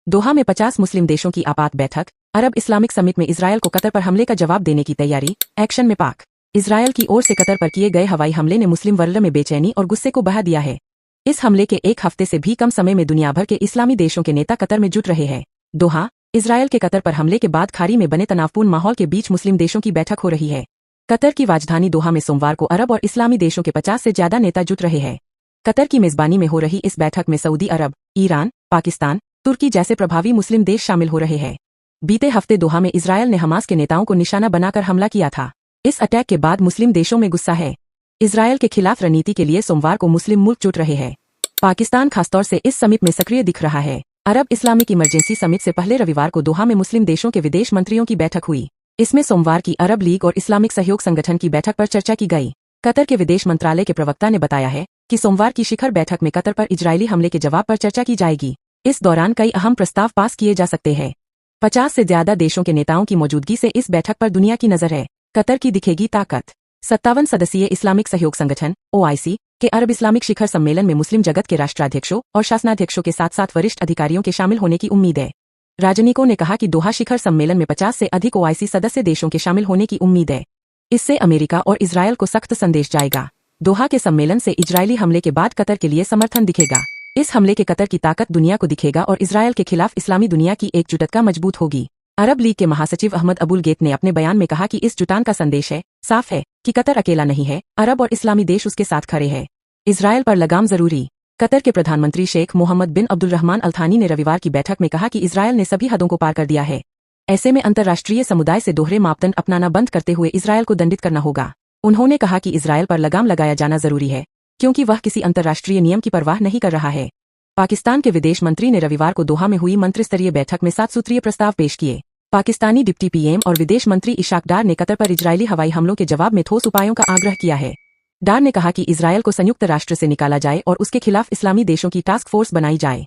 दोहा में 50 मुस्लिम देशों की आपात बैठक। अरब इस्लामिक समिट में इजरायल को कतर पर हमले का जवाब देने की तैयारी। एक्शन में पाक। इजरायल की ओर से कतर पर किए गए हवाई हमले ने मुस्लिम वर्ल्ड में बेचैनी और गुस्से को बहा दिया है। इस हमले के एक हफ्ते से भी कम समय में दुनिया भर के इस्लामी देशों के नेता कतर में जुट रहे हैं। दोहा। इजरायल के कतर पर हमले के बाद खाड़ी में बने तनावपूर्ण माहौल के बीच मुस्लिम देशों की बैठक हो रही है। कतर की राजधानी दोहा में सोमवार को अरब और इस्लामी देशों के 50 से ज्यादा नेता जुट रहे हैं। कतर की मेजबानी में हो रही इस बैठक में सऊदी अरब, ईरान, पाकिस्तान, तुर्की जैसे प्रभावी मुस्लिम देश शामिल हो रहे हैं। बीते हफ्ते दोहा में इजरायल ने हमास के नेताओं को निशाना बनाकर हमला किया था। इस अटैक के बाद मुस्लिम देशों में गुस्सा है। इजरायल के खिलाफ रणनीति के लिए सोमवार को मुस्लिम मुल्क जुट रहे हैं। पाकिस्तान खासतौर से इस समिट में सक्रिय दिख रहा है। अरब इस्लामिक इमरजेंसी समिट से पहले रविवार को दोहा में मुस्लिम देशों के विदेश मंत्रियों की बैठक हुई। इसमें सोमवार की अरब लीग और इस्लामिक सहयोग संगठन की बैठक पर चर्चा की गई। कतर के विदेश मंत्रालय के प्रवक्ता ने बताया है कि सोमवार की शिखर बैठक में कतर पर इजरायली हमले के जवाब पर चर्चा की जाएगी। इस दौरान कई अहम प्रस्ताव पास किए जा सकते हैं। 50 से ज्यादा देशों के नेताओं की मौजूदगी से इस बैठक पर दुनिया की नजर है। कतर की दिखेगी ताकत। 57 सदस्यीय इस्लामिक सहयोग संगठन OIC के अरब इस्लामिक शिखर सम्मेलन में मुस्लिम जगत के राष्ट्राध्यक्षों और शासनाध्यक्षों के साथ साथ वरिष्ठ अधिकारियों के शामिल होने की उम्मीद है। राजनयिकों ने कहा कि दोहा शिखर सम्मेलन में 50 से अधिक OIC सदस्य देशों के शामिल होने की उम्मीद है। इससे अमेरिका और इजरायल को सख्त संदेश जाएगा। दोहा के सम्मेलन से इजरायली हमले के बाद कतर के लिए समर्थन दिखेगा। इस हमले के कतर की ताकत दुनिया को दिखेगा और इजरायल के खिलाफ इस्लामी दुनिया की एकजुटता मजबूत होगी। अरब लीग के महासचिव अहमद अबुल गेत ने अपने बयान में कहा कि इस जुटान का संदेश है, साफ है कि कतर अकेला नहीं है, अरब और इस्लामी देश उसके साथ खड़े हैं। इजरायल पर लगाम जरूरी। कतर के प्रधानमंत्री शेख मोहम्मद बिन अब्दुलरहमान अल थानी ने रविवार की बैठक में कहा कि इजरायल ने सभी हदों को पार कर दिया है। ऐसे में अंतर्राष्ट्रीय समुदाय से दोहरे मापदंड अपनाना बंद करते हुए इजरायल को दंडित करना होगा। उन्होंने कहा कि इजरायल पर लगाम लगाया जाना जरूरी है, क्योंकि वह किसी अंतर्राष्ट्रीय नियम की परवाह नहीं कर रहा है। पाकिस्तान के विदेश मंत्री ने रविवार को दोहा में हुई मंत्रिस्तरीय बैठक में 7 सूत्रीय प्रस्ताव पेश किए। पाकिस्तानी डिप्टी PM और विदेश मंत्री इशाक डार ने कतर पर इजरायली हवाई हमलों के जवाब में ठोस उपायों का आग्रह किया है। डार ने कहा कि इजरायल को संयुक्त राष्ट्र से निकाला जाए और उसके खिलाफ इस्लामी देशों की टास्क फोर्स बनाई जाए।